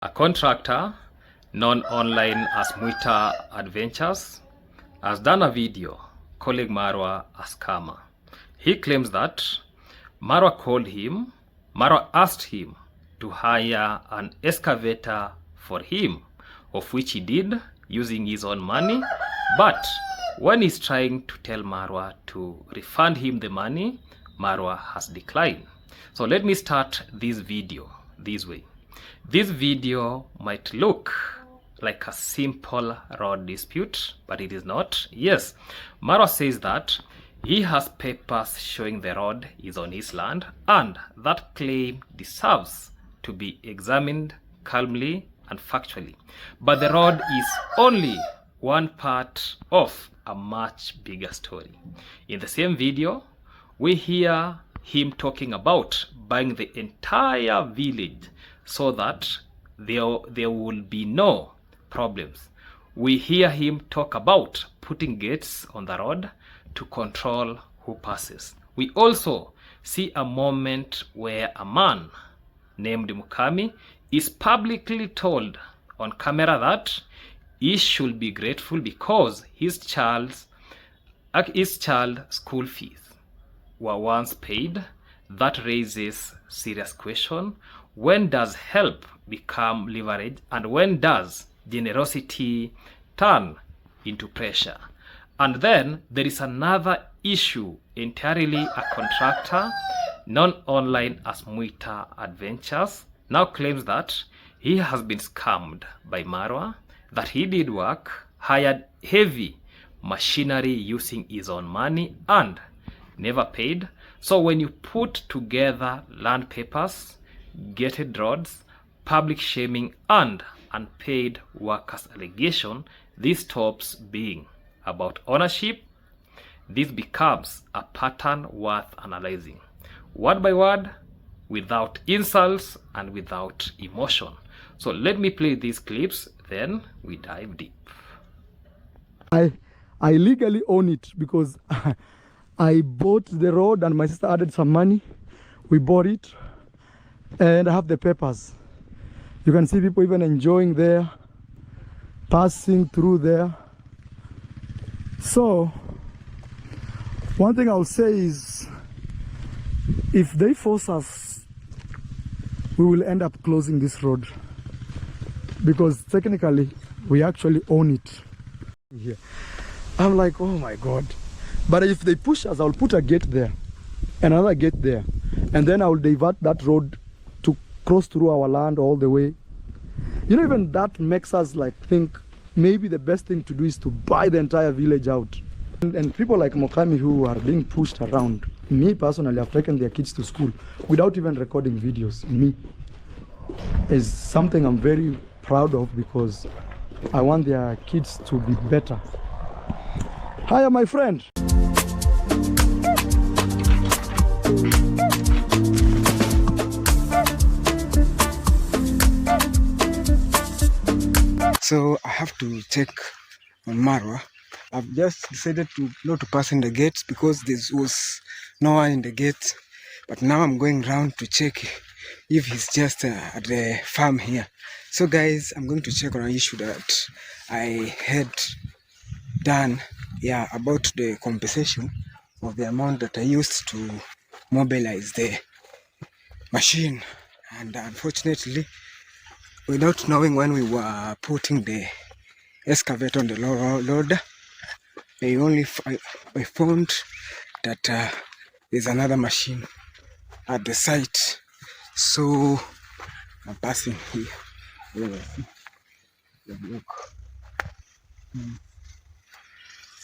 A contractor, known online as MWITA Adventures, has done a video calling Marwa a scammer. He claims that Marwa asked him to hire an excavator for him, of which he did using his own money. But when he's trying to tell Marwa to refund him the money, Marwa has declined. So let me start this video this way. This video might look like a simple road dispute, but it is not. Yes, Marwa says that he has papers showing the road is on his land, and that claim deserves to be examined calmly and factually. But the road is only one part of a much bigger story. In the same video, we hear him talking about buying the entire village so that there will be no problems. We hear him talk about putting gates on the road to control who passes. We also see a moment where a man named Mukami is publicly told on camera that he should be grateful because his child's school fees were once paid. That raises serious question. When does help become leverage, and when does generosity turn into pressure? And then there is another issue entirely. A contractor known online as MWITA Adventures now claims that he has been scammed by Marwa, that he did work, hired heavy machinery using his own money, and never paid. So when you put together land papers, gated roads, public shaming, and unpaid workers allegation, this stops being about ownership. This becomes a pattern worth analyzing, word by word, without insults and without emotion. So let me play these clips, then we dive deep. I legally own it because I bought the road and my sister added some money. We bought it and I have the papers. You can see people even enjoying there, passing through there. So one thing I'll say is, if they force us, we will end up closing this road because technically we actually own it. Yeah. I'm like, oh my God. But if they push us, I'll put a gate there, another gate there, and then I'll divert that road to cross through our land all the way. You know, even that makes us like think maybe the best thing to do is to buy the entire village out. And people like Mokami who are being pushed around, me personally, have taken their kids to school without even recording videos. Me is something I'm very proud of because I want their kids to be better. Hiya, my friend. So I have to check on Marwa. I've just decided not to pass in the gates because there was no one in the gates. But now I'm going round to check if he's just at the farm here. So guys, I'm going to check on an issue that I had done about the compensation of the amount that I used to mobilize the machine. And unfortunately, without knowing when we were putting the excavator on the loader, I found that there's another machine at the site. So I'm passing here. Look.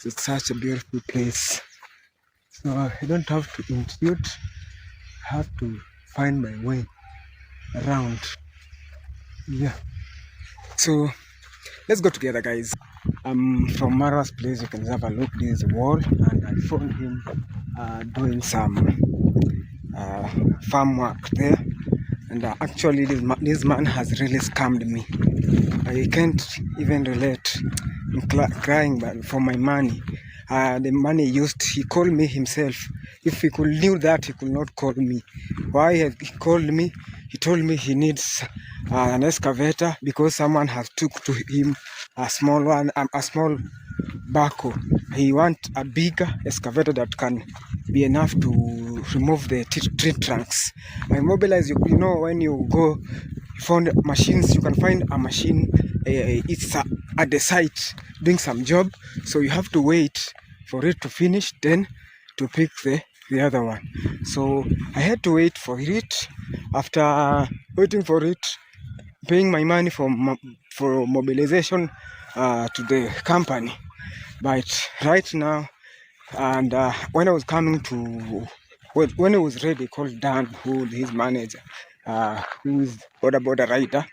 It's such a beautiful place. So I don't have to intrude. I have to find my way around. Yeah. So let's go together, guys. From Marwa's place, you can have a look. There's a wall, and I found him doing some farm work there. And actually, this man has really scammed me. I can't even relate. I'm crying for my money. The money used, he called me himself. If he could knew that, he could not call me. Why he called me? he told me he needs an excavator because someone has took to him a small one, a small backhoe. He wants a bigger excavator that can be enough to remove the tree trunks. I mobilize, you know, when you go find machines, you can find a machine, it's at the site doing some job, so you have to wait for it to finish, then to pick the other one. So I had to wait for it. After waiting for it, paying my money for mobilization to the company. But right now, and when I was coming to, when it was ready, called Dan, who his manager, who is border rider,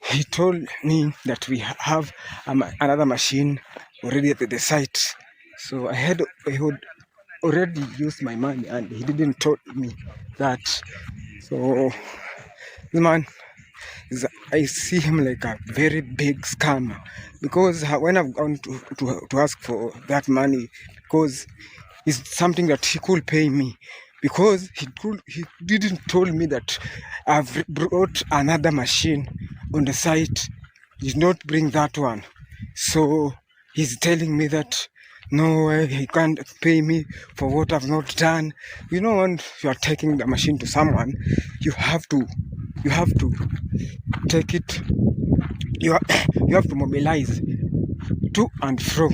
he told me that we have another machine already at the site. So I had already used my money, and he didn't tell me that. So this man, I see him like a very big scammer, because when I've gone to ask for that money, because it's something that he could pay me, because he didn't told me that I've brought another machine on the site. He did not bring that one, so he's telling me that no way, he can't pay me for what I've not done. You know, when you are taking the machine to someone, you have to take it, you have to mobilize to and fro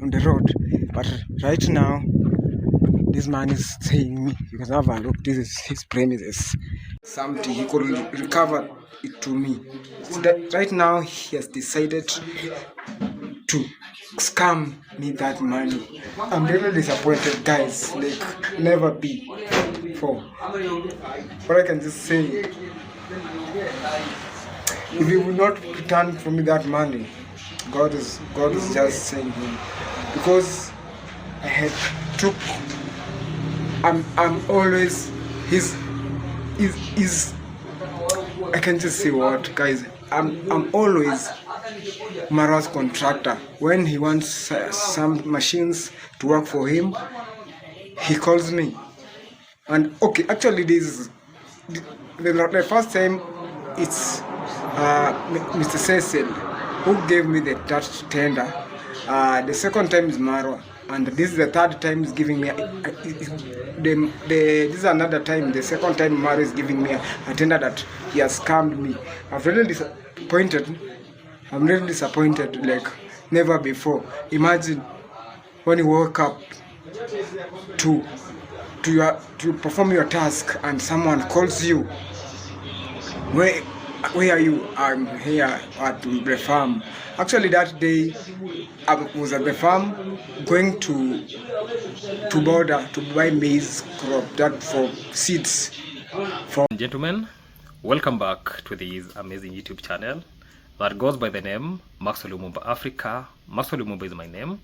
on the road. But right now, this man is saying me, you can have a look, this is his premises, something he could recover it to me. So that right now he has decided to scam me that money. I'm really disappointed, guys, like never before. What I can just say, if he will not return for me that money, God is just saying him, because I had took. I'm always his. I can just say what, guys. I'm always Marwa's contractor. When he wants some machines to work for him, he calls me. And okay, actually, this the first time it's Mr. Cecil who gave me that tender. The second time is Marwa, and this is the third time he's giving me. This is another time. The second time Marwa is giving me a tender that he has scammed me. I'm really disappointed like never before. Imagine when you woke up to perform your task and someone calls you. Where are you? I'm here at the farm. Actually, that day I was at the farm going to border to buy maize crop, that for seeds. Gentlemen, welcome back to this amazing YouTube channel that goes by the name Maxwell Lumumba Africa. Maxwell Lumumba is my name,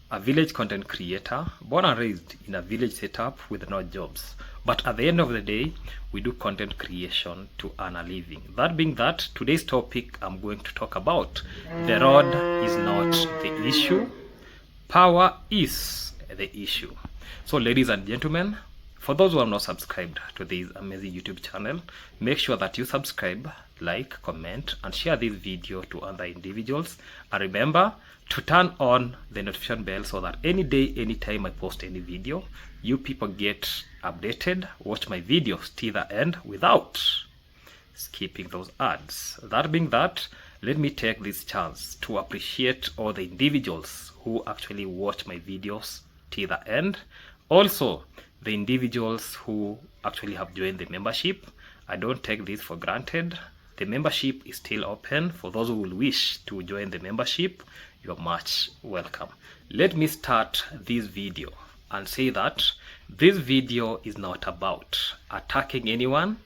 a village content creator, born and raised in a village setup with no jobs. But at the end of the day, we do content creation to earn a living. That being that, today's topic I'm going to talk about, the road is not the issue, power is the issue. So ladies and gentlemen, for those who are not subscribed to this amazing YouTube channel, make sure that you subscribe, like, comment, and share this video to other individuals. And remember to turn on the notification bell so that any day, anytime I post any video, you people get updated, watch my videos till the end without skipping those ads. That being that, let me take this chance to appreciate all the individuals who actually watch my videos till the end. Also, the individuals who actually have joined the membership. I don't take this for granted. The membership is still open. For those who will wish to join the membership, you're much welcome. Let me start this video and say that this video is not about attacking anyone.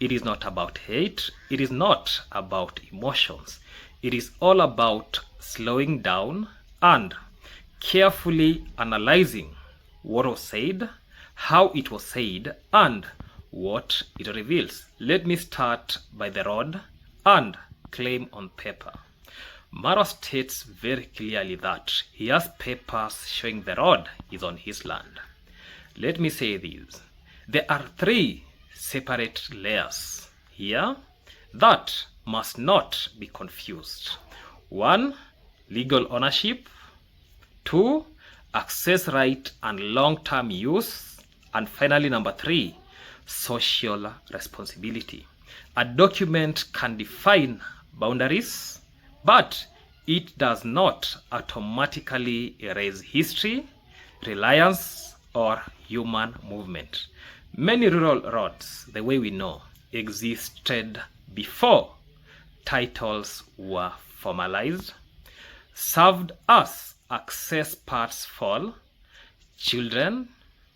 It is not about hate. It is not about emotions. It is all about slowing down and carefully analyzing what was said, how it was said, and what it reveals. Let me start by the road and claim on paper. Marwa states very clearly that he has papers showing the road is on his land. Let me say this. There are three separate layers here that must not be confused. 1. Legal ownership. 2. Access right and long-term use. And finally, number 3, social responsibility. A document can define boundaries, but it does not automatically erase history, reliance, or human movement. Many rural roads, the way we know, existed before titles were formalized, served as access paths for children,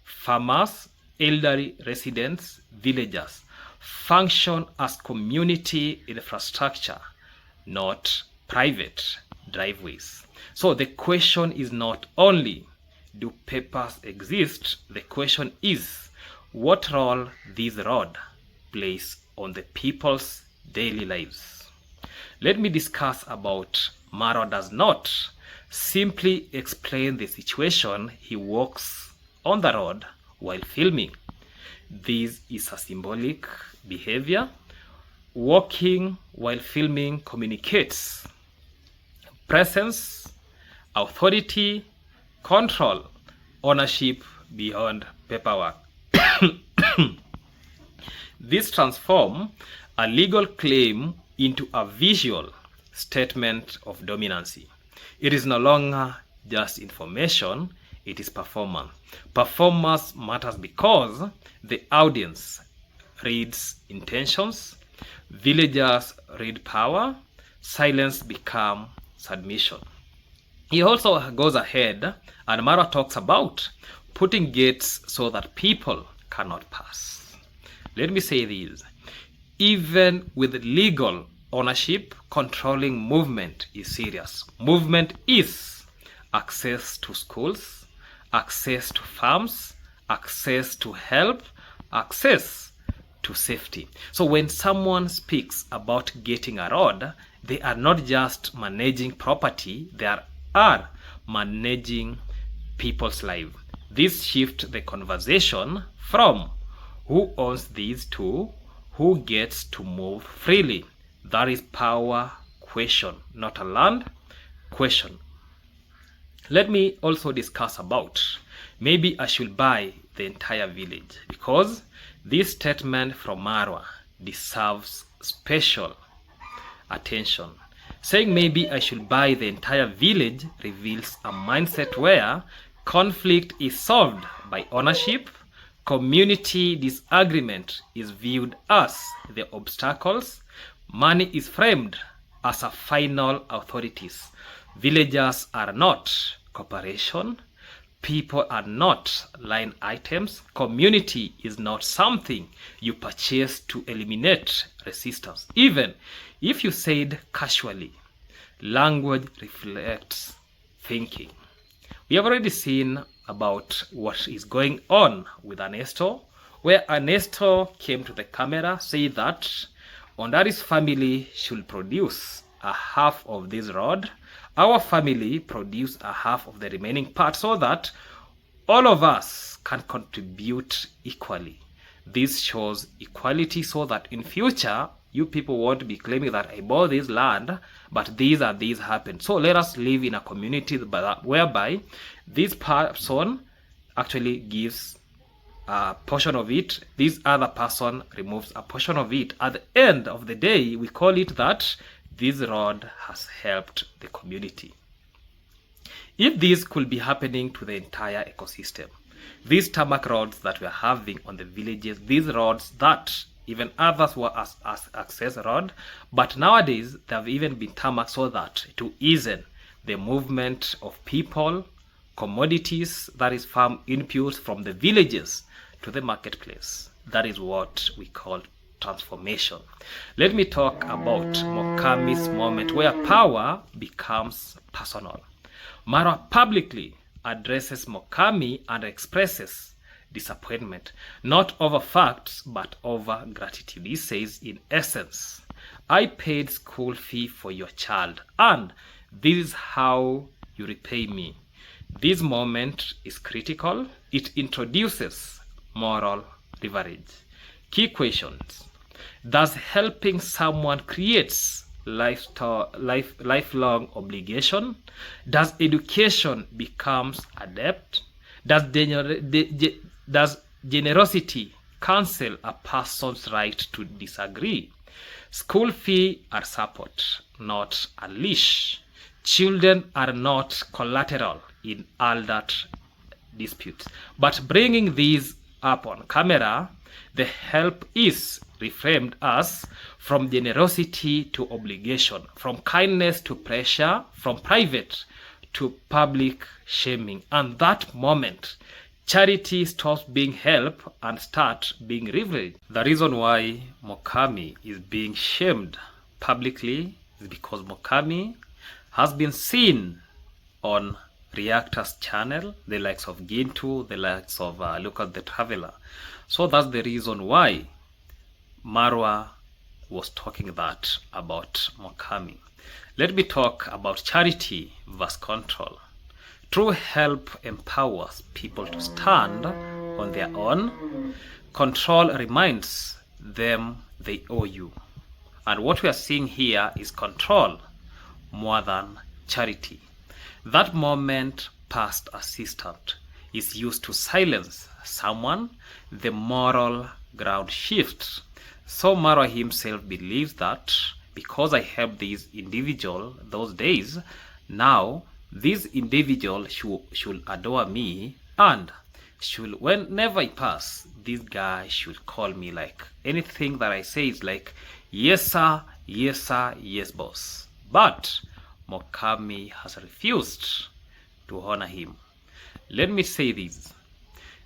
farmers, elderly residents, villagers, function as community infrastructure, not private driveways. So the question is not only do papers exist, the question is what role this road plays on the people's daily lives. Let me discuss about Marwa does not simply explain the situation he walks on the road while filming. This is a symbolic behavior. Walking while filming communicates presence, authority, control, ownership beyond paperwork. This transforms a legal claim into a visual statement of dominancy. It is no longer just information, it is performance. Performance matters because the audience reads intentions, villagers read power, silence becomes submission. He also goes ahead and Marwa talks about putting gates so that people cannot pass. Let me say this. Even with legal ownership, controlling movement is serious. Movement is access to schools, access to farms, access to help, access to safety. So when someone speaks about getting a road, they are not just managing property, they are managing people's lives. This shifts the conversation from who owns these to who gets to move freely. That is power question, not a land question. Let me also discuss about maybe I should buy the entire village, because this statement from Marwa deserves special attention. Saying maybe I should buy the entire village reveals a mindset where conflict is solved by ownership, community disagreement is viewed as the obstacles, money is framed as a final authorities. Villagers are not corporation, people are not line items, community is not something you purchase to eliminate resistance. Even if you said casually, language reflects thinking. We have already seen about what is going on with Ernesto, where Ernesto came to the camera, said that Ondari's family should produce a half of this road, our family produce a half of the remaining part, so that all of us can contribute equally. This shows equality, so that in future you people won't be claiming that I bought this land, but these happen. So let us live in a community whereby this person actually gives a portion of it, this other person removes a portion of it. At the end of the day, we call it that this road has helped the community. If this could be happening to the entire ecosystem, these tarmac roads that we are having on the villages, these roads that even others were as access road, but nowadays they have even been tarmac so that to ease the movement of people, commodities, that is farm inputs from the villages to the marketplace. That is what we call transformation. Let me talk about Mokami's moment where power becomes personal. Marwa publicly addresses Mokami and expresses disappointment, not over facts but over gratitude. He says, in essence, I paid school fee for your child and this is how you repay me. This moment is critical. It introduces moral leverage. Key questions. Thus, helping someone creates lifelong obligation. Does education becomes a debt? Does generosity cancel a person's right to disagree? School fee are support, not a leash. Children are not collateral in adult disputes. But bringing these up on camera, the help is reframed as from generosity to obligation, from kindness to pressure, from private to public shaming. And that moment, charity stops being help and starts being rivalry. The reason why Mokami is being shamed publicly is because Mokami has been seen on Reactors channel, the likes of Gintu, the likes of Lucas the Traveler. So that's the reason why Marwa was talking that about Mokami. Let me talk about charity versus control. True help empowers people to stand on their own. Control reminds them they owe you. And what we are seeing here is control more than charity. That moment past assistant is used to silence someone. The moral ground shifts. So Marwa himself believes that because I helped this individual those days, now this individual should adore me, and should, whenever I pass, this guy should call me like anything that I say is like, yes sir, yes sir, yes boss. But Mokami has refused to honor him. Let me say this.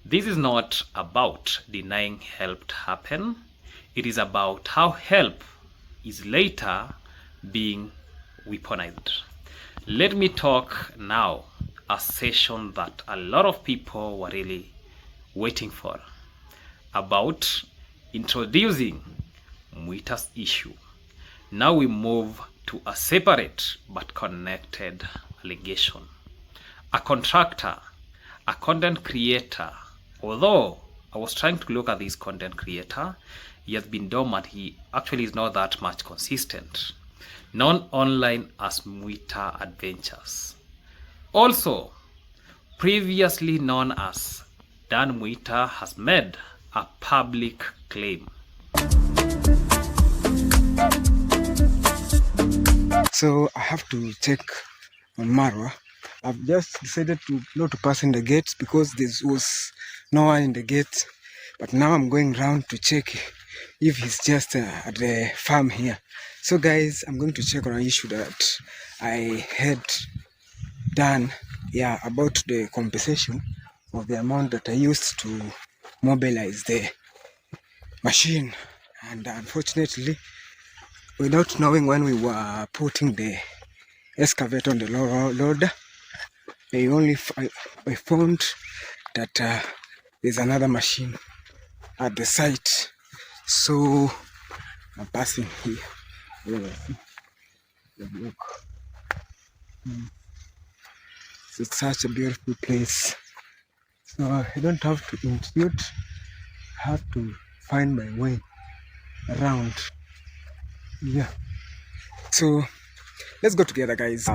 This is not about denying help to happen. It is about how help is later being weaponized. Let me talk now a session that a lot of people were really waiting for, about introducing MWITA's issue. Now we move to a separate but connected allegation. A contractor, a content creator, although I was trying to look at this content creator, he has been dormant. He actually is not that much consistent. Known online as MWITA Adventures. Also, previously known as Dan MWITA, has made a public claim. So I have to check on Marwa. I've just decided to not to pass in the gates because there was no one in the gate. But now I'm going round to check if he's just at the farm here. So guys, I'm going to check on an issue that I had done, about the compensation of the amount that I used to mobilize the machine. And unfortunately, without knowing when we were putting the excavator on the loader, I found that there's another machine at the site. So I'm passing here. Look. It's such a beautiful place. So I don't have to intrude. I have to find my way around. Yeah. So let's go together, guys.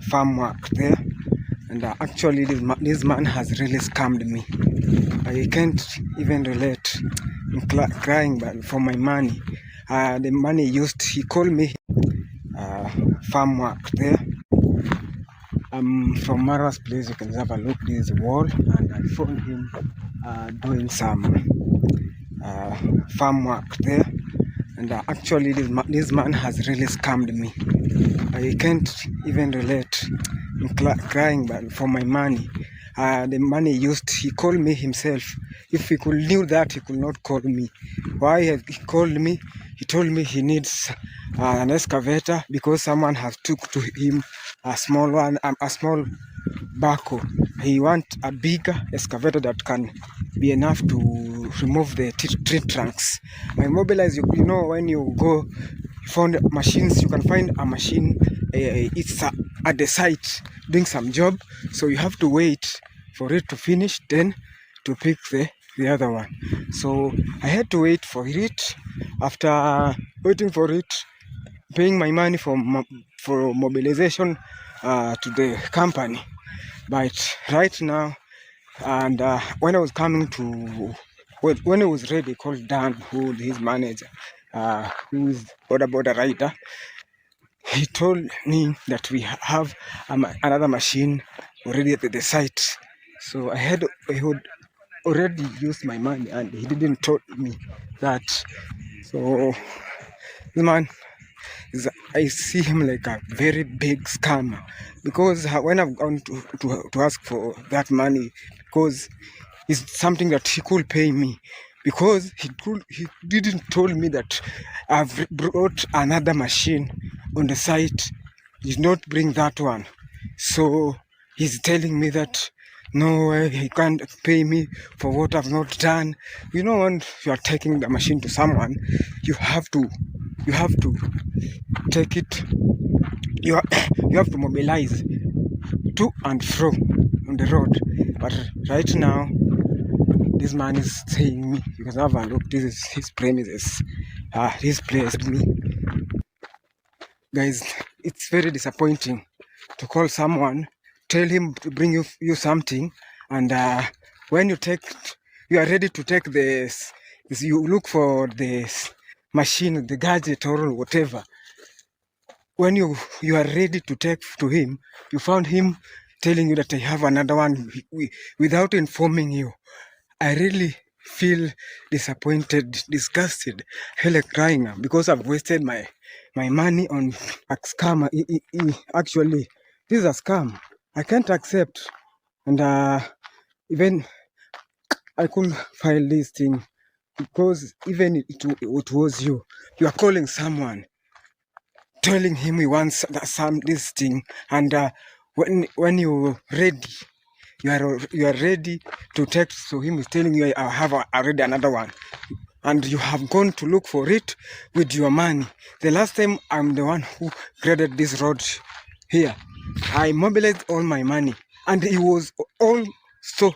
Farm work there, and actually this man has really scammed me. I can't even relate. I'm crying for my money. The money used, he called me farm work there. From Marwa's place. You can have a look. This wall, and I found him doing some farm work there. And actually this man has really scammed me. I can't even relate. I'm crying for my money. The money used, he called me himself. If he could knew that, he could not call me. Why he called me? He told me he needs an excavator because someone has took to him a small one, a small backhoe. He wants a bigger excavator that can be enough to remove the tree trunks. I mobilize, you know, when you go find machines, you can find a machine, it's at the site doing some job, so you have to wait for it to finish, then to pick the the other one. So I had to wait for it. After waiting for it, paying my money for mobilization to the company. But right now, and when I was coming to, when it was ready, called Dan, who his manager, who is border rider, he told me that we have another machine already at the site. So I had already used my money, and he didn't told me that. So the man, I see him like a very big scammer, because when I've gone to ask for that money, because it's something that he could pay me, because he didn't told me that I've brought another machine on the site. He did not bring that one. So he's telling me that no way, he can't pay me for what I've not done. You know, when you are taking the machine to someone, you have to take it. You have to mobilize to and fro on the road. But right now, this man is saying me, you can have a look, this is his premises, his place. Me, guys, it's very disappointing to call someone, tell him to bring you something, and when you are ready to take this, you look for this machine, the gadget or whatever. When you are ready to take to him, you found him telling you that I have another one without informing you. I really feel disappointed, disgusted, I feel like crying now, because I've wasted my money on a scam. Actually, this is a scam. I can't accept. And even I couldn't file this thing, because even it was you are calling someone, telling him we want this thing, and when you're ready, you are ready to take, so him is telling you I have already another one, and you have gone to look for it with your money. The last time, I'm the one who graded this road here. I mobilized all my money, and he was also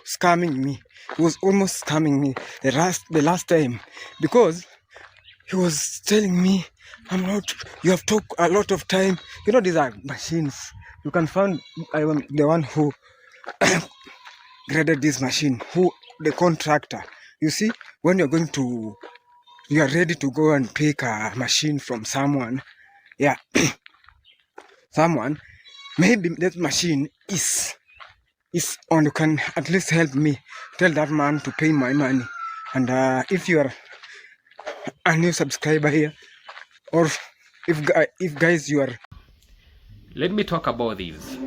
scamming me. He was almost scamming me the last time, because he was telling me, you have took a lot of time. You know, these are machines. You can find, I am the one who graded this machine, who the contractor. You see, when you are ready to go and pick a machine from someone, yeah, someone, maybe that machine is on, you can at least help me, tell that man to pay my money. And if you are a new subscriber here, or if guys you are, let me talk about this.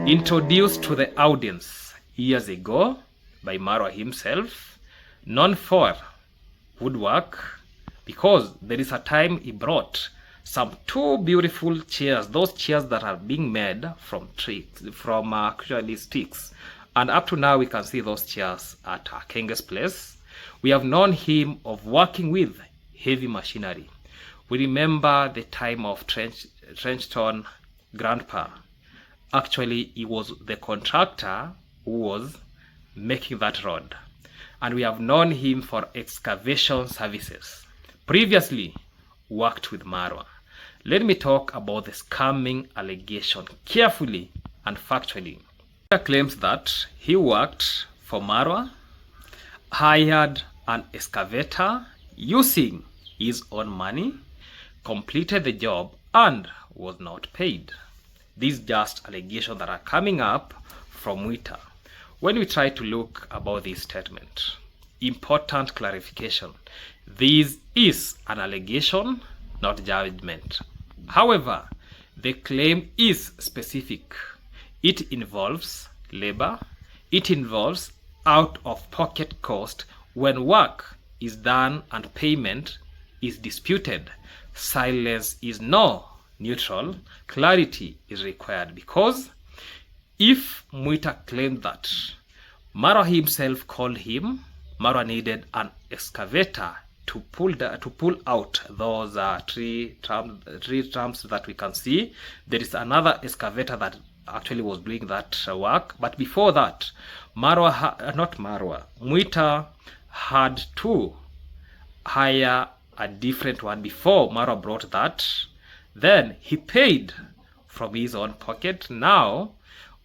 Introduced to the audience years ago by Marwa himself, known for woodwork, because there is a time he brought some two beautiful chairs, those chairs that are being made from actually sticks, and up to now we can see those chairs at Kenge's place. We have known him of working with heavy machinery. We remember the time of Trenchton grandpa. Actually, he was the contractor who was making that road, and we have known him for excavation services. Previously worked with Marwa. Let me talk about the scamming allegation carefully and factually. He claims that he worked for Marwa, hired an excavator using his own money, completed the job, and was not paid. These just allegations that are coming up from MWITA. When we try to look about this statement, important clarification: this is an allegation, not judgment. However, the claim is specific. It involves labor. It involves out-of-pocket cost when work is done and payment is disputed. Silence is no neutral. Clarity is required, because if MWITA claimed that Marwa himself called him, Marwa needed an excavator to pull out those tree trunks that we can see. There is another excavator that actually was doing that work, but before that, MWITA had to hire a different one before Marwa brought that. Then he paid from his own pocket. Now,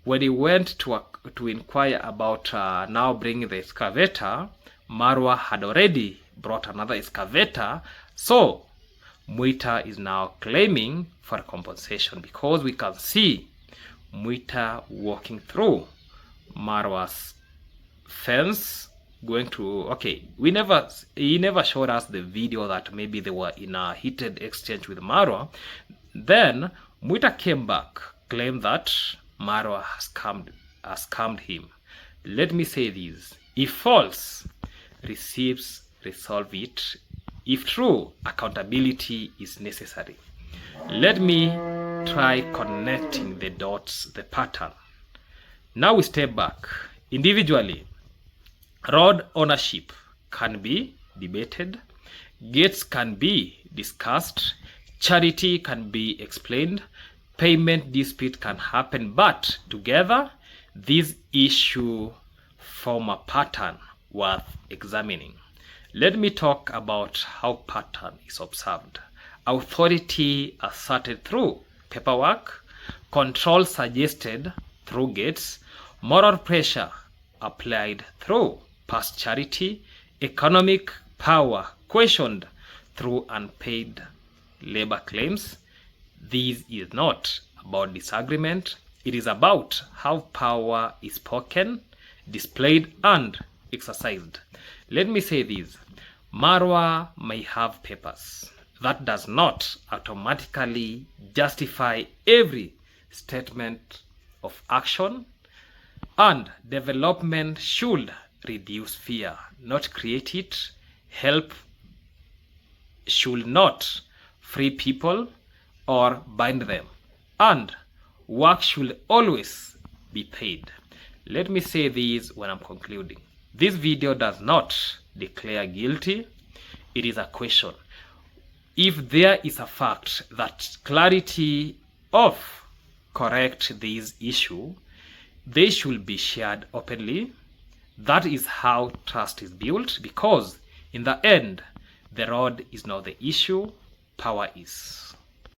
when he went to inquire about now bringing the excavator, Marwa had already brought another excavator. So MWITA is now claiming for compensation, because we can see MWITA walking through Marwa's fence, going to, okay, he never showed us the video that maybe they were in a heated exchange with Marwa. Then MWITA came back, claimed that Marwa has scammed him. Let me say this: if false, receipts resolve it. If true, accountability is necessary. Let me try connecting the dots, the pattern. Now we step back. Individually, road ownership can be debated, gates can be discussed, charity can be explained, payment dispute can happen, but together these issues form a pattern worth examining. Let me talk about how pattern is observed. Authority asserted through paperwork, control suggested through gates, moral pressure applied through past charity, economic power questioned through unpaid labor claims. This is not about disagreement. It is about how power is spoken, displayed, and exercised. Let me say this: Marwa may have papers. That does not automatically justify every statement of action, and development should reduce fear, not create it. Help should not free people or bind them, and work should always be paid. Let me say this when I'm concluding. This video does not declare guilty. It is a question. If there is a fact that clarity of correct this issue, they should be shared openly. That is how trust is built, because in the end, the road is not the issue, power is.